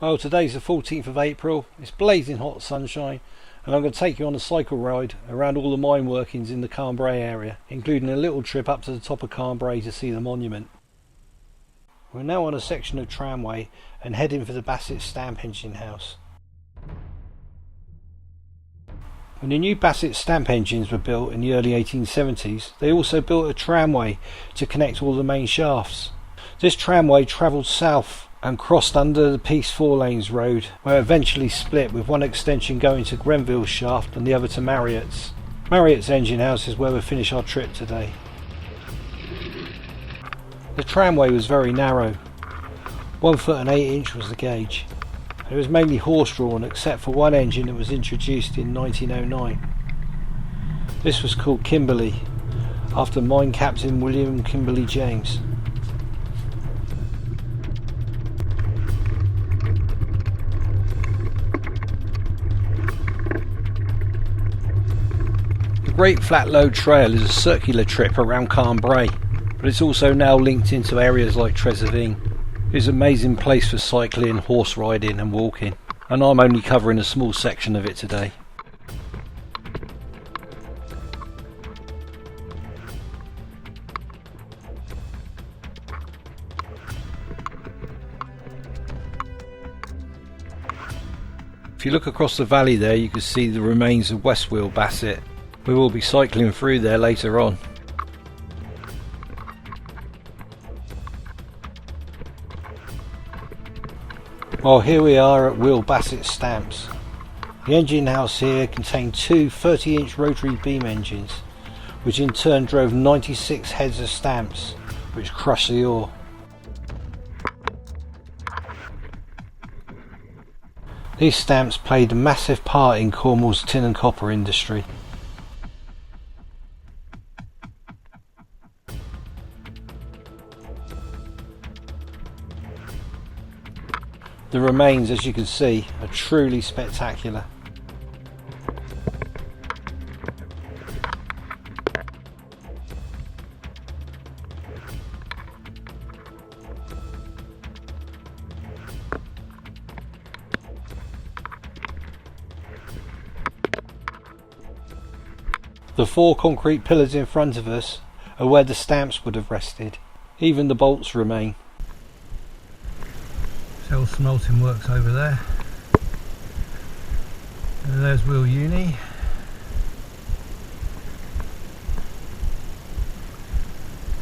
Well, today's the 14th of April, it's blazing hot sunshine, and I'm going to take you on a cycle ride around all the mine workings in the Carn Brea area, including a little trip up to the top of Carn Brea to see the monument. We're now on a section of tramway and heading for the Basset stamp engine house. When the new Basset stamp engines were built in the early 1870s, they also built a tramway to connect all the main shafts. This tramway travelled south and crossed under the Peace 4 Lanes road, where it eventually split, with one extension going to Grenville Shaft and the other to Marriott's. Marriott's engine house is where we'll finish our trip today. The tramway was very narrow, 1 foot and 8 inch was the gauge. It was mainly horse drawn except for one engine that was introduced in 1909. This was called Kimberley, after mine captain William Kimberley James. The Great Flat Lode trail is a circular trip around Carn Brea, but it's also now linked into areas like Trezeving. It's an amazing place for cycling, horse riding and walking, and I'm only covering a small section of it today. If you look across the valley there, you can see the remains of Westwheel Basset. We will be cycling through there later on. Well, here we are at Wheel Basset Stamps. The engine house here contained two 30-inch rotary beam engines, which in turn drove 96 heads of stamps, which crushed the ore. These stamps played a massive part in Cornwall's tin and copper industry. The remains, as you can see, are truly spectacular. The 4 concrete pillars in front of us are where the stamps would have rested. Even the bolts remain. Cell smelting works over there. And there's Wheel Uni.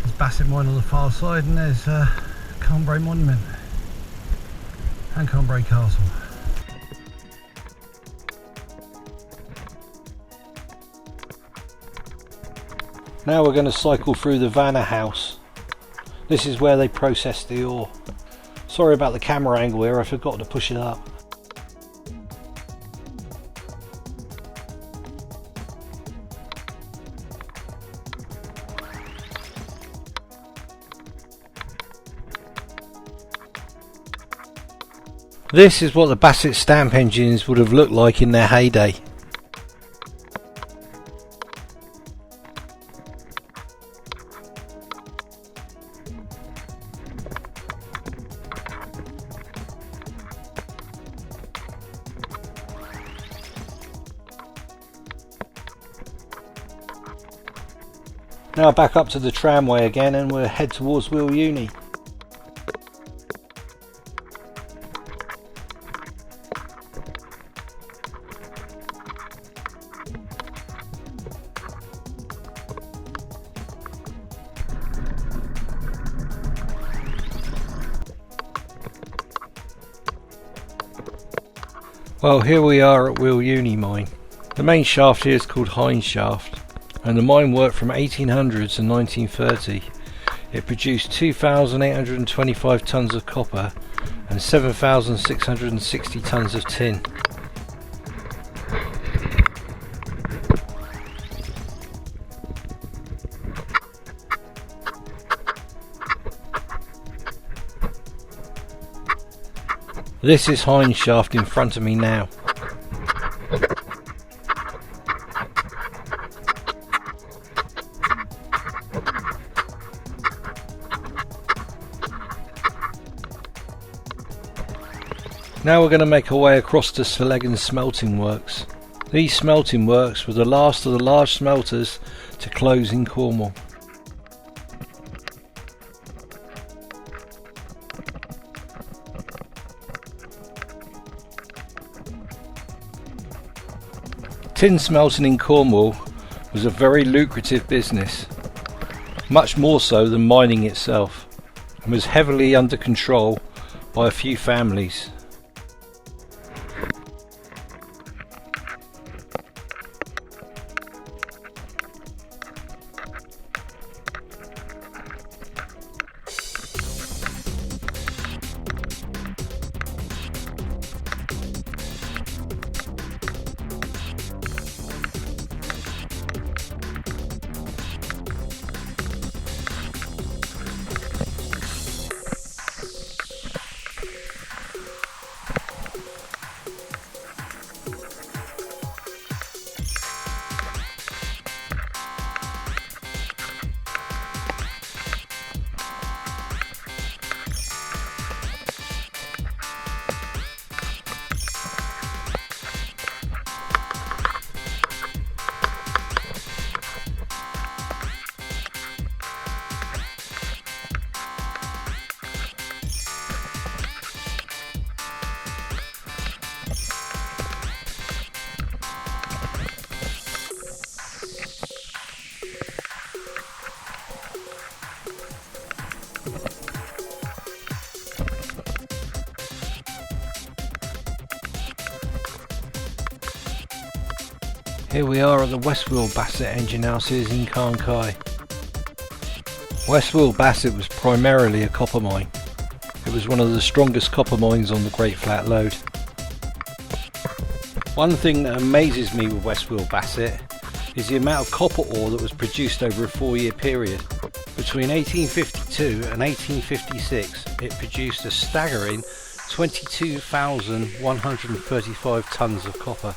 There's Basset Mine on the far side, and there's Combray Monument and Carn Brea Castle. Now we're going to cycle through the Vanna house. This is where they process the ore. Sorry about the camera angle here, I forgot to push it up. This is what the Basset stamp engines would have looked like in their heyday. Now back up to the tramway again, and we'll head towards Wheel Uni. Well, here we are at Wheel Uni mine. The main shaft here is called Heinz Shaft, and the mine worked from 1800 to 1930. It produced 2,825 tonnes of copper and 7,660 tonnes of tin. This is Heinz Shaft in front of me now. Now we're going to make our way across to Sleggan smelting works. These smelting works were the last of the large smelters to close in Cornwall. Tin smelting in Cornwall was a very lucrative business, much more so than mining itself, and was heavily under control by a few families. Here we are at the Westwell Basset engine houses in Carn Brea. Westwell Basset was primarily a copper mine. It was one of the strongest copper mines on the Great Flat Lode. One thing that amazes me with Westwell Basset is the amount of copper ore that was produced over a 4-year period. Between 1852 and 1856 it produced a staggering 22,135 tonnes of copper.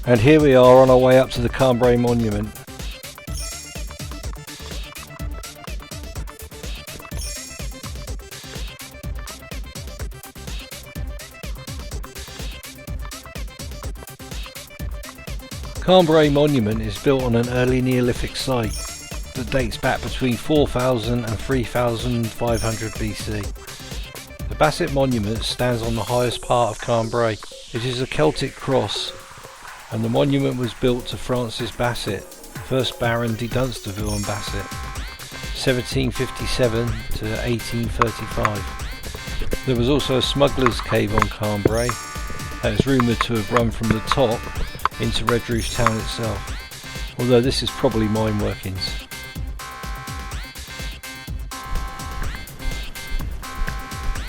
And here we are on our way up to the Combray Monument. Combray Monument is built on an early Neolithic site that dates back between 4000 and 3500 BC. The Basset Monument stands on the highest part of Carn Brea. It is a Celtic cross, and the monument was built to Francis Basset, 1st Baron de Dunsterville and Basset, 1757 to 1835. There was also a smuggler's cave on Carn Brea that is rumoured to have run from the top into Redroof town itself, although this is probably mine workings.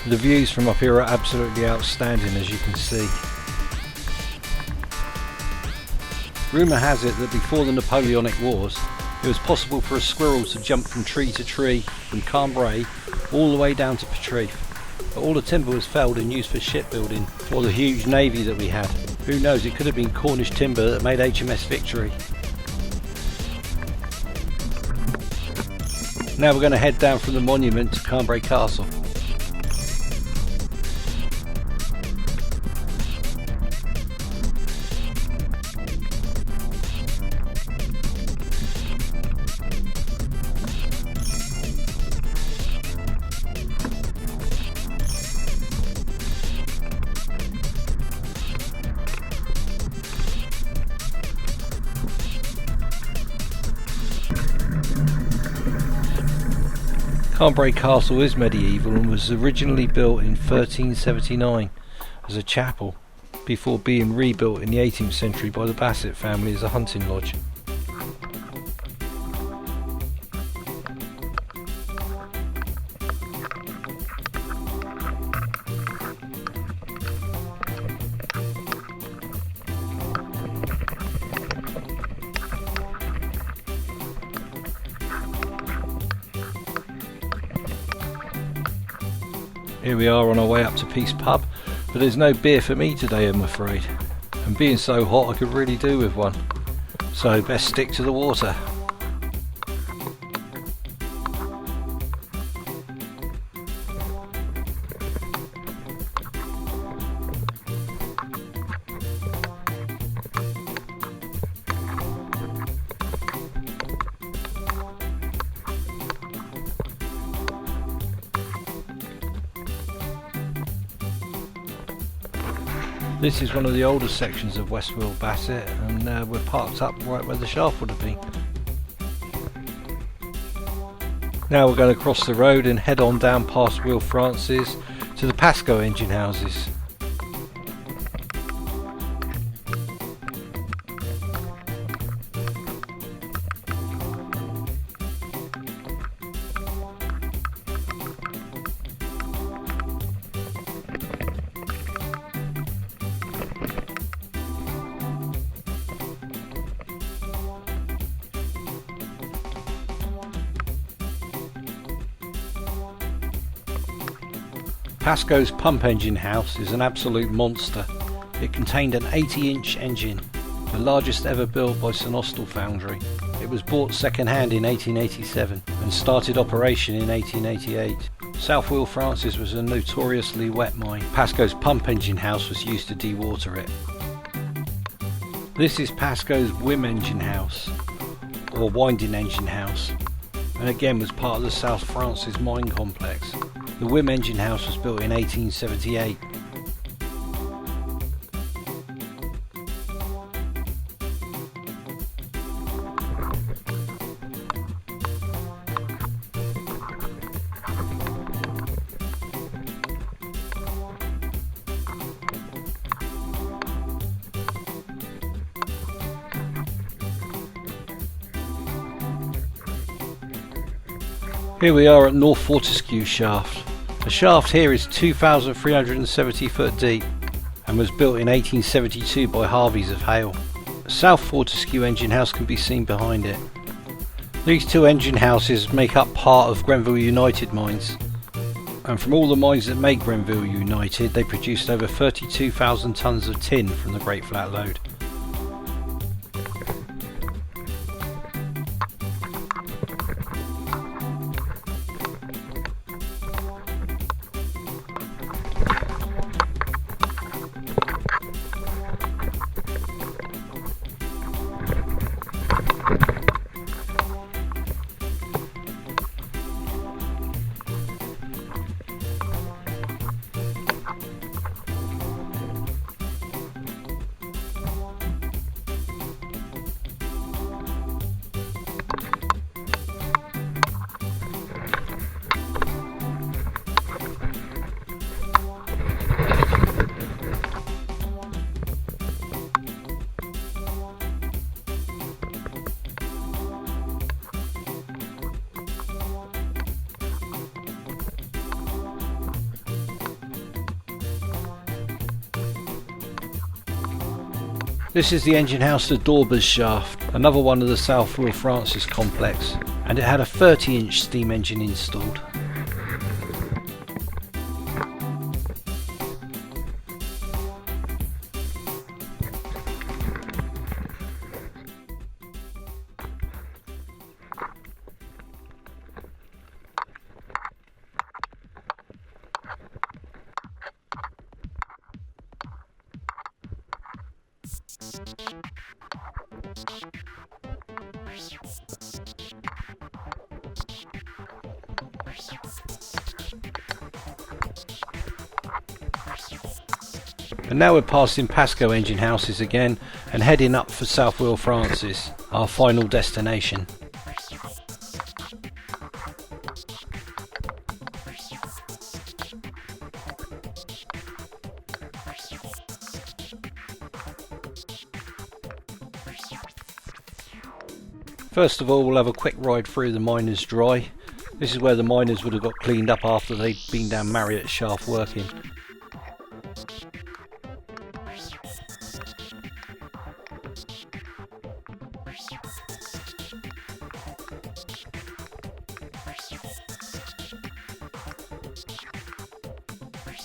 The views from up here are absolutely outstanding, as you can see. Rumour has it that before the Napoleonic Wars, it was possible for a squirrel to jump from tree to tree from Carn Brea all the way down to Portreath. But all the timber was felled and used for shipbuilding for the huge navy that we had. Who knows, it could have been Cornish timber that made HMS Victory. Now we're going to head down from the monument to Carn Brea Castle. Carn Brea Castle is medieval and was originally built in 1379 as a chapel before being rebuilt in the 18th century by the Basset family as a hunting lodge. Here we are on our way up to Peace Pub, but there's no beer for me today, I'm afraid. And being so hot I could really do with one. So best stick to the water. This is one of the older sections of West Wheel Basset, and we're parked up right where the shaft would have been. Now we're going to cross the road and head on down past Will Francis to the Pascoes engine houses. Pascoes Pump engine house is an absolute monster. It contained an 80-inch engine, the largest ever built by St Austell Foundry. It was bought second-hand in 1887 and started operation in 1888. South Will Francis was a notoriously wet mine. Pascoes Pump engine house was used to dewater it. This is Pascoes Wim engine house, or winding engine house, and again was part of the South Francis mine complex. The Wim engine house was built in 1878. Here we are at North Fortescue Shaft. The shaft here is 2,370 foot deep and was built in 1872 by Harveys of Hale. South Fortescue engine house can be seen behind it. These two engine houses make up part of Grenville United mines, and from all the mines that make Grenville United they produced over 32,000 tonnes of tin from the Great Flat Lode. This is the engine house to Daubers Shaft, another one of the South Will Francis complex, and it had a 30-inch steam engine installed. And now we're passing Pascoes engine houses again and heading up for South Will Francis, our final destination. First of all, we'll have a quick ride through the Miners' Dry. This is where the miners would have got cleaned up after they'd been down Marriott Shaft working.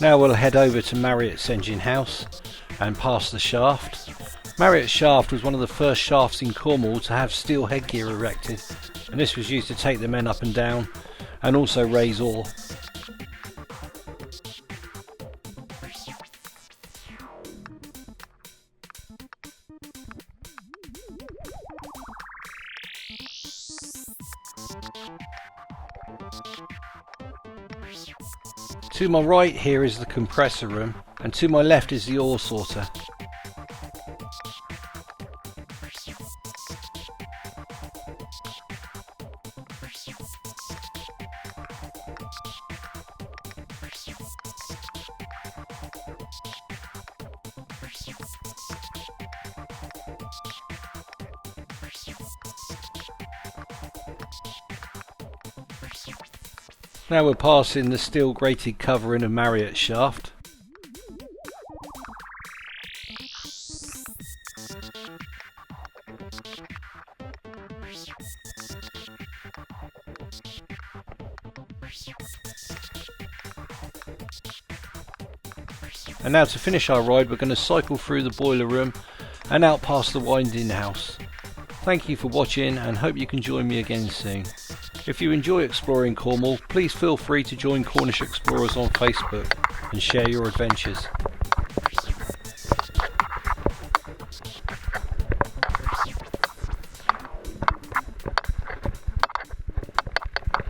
Now we'll head over to Marriott's engine house and past the shaft. Marriott Shaft was one of the first shafts in Cornwall to have steel headgear erected, and this was used to take the men up and down and also raise ore. To my right here is the compressor room, and to my left is the ore sorter. Now we're passing the steel grated covering of Marriott Shaft. And now to finish our ride, we're going to cycle through the boiler room and out past the winding house. Thank you for watching and hope you can join me again soon. If you enjoy exploring Cornwall, please feel free to join Cornish Explorers on Facebook and share your adventures.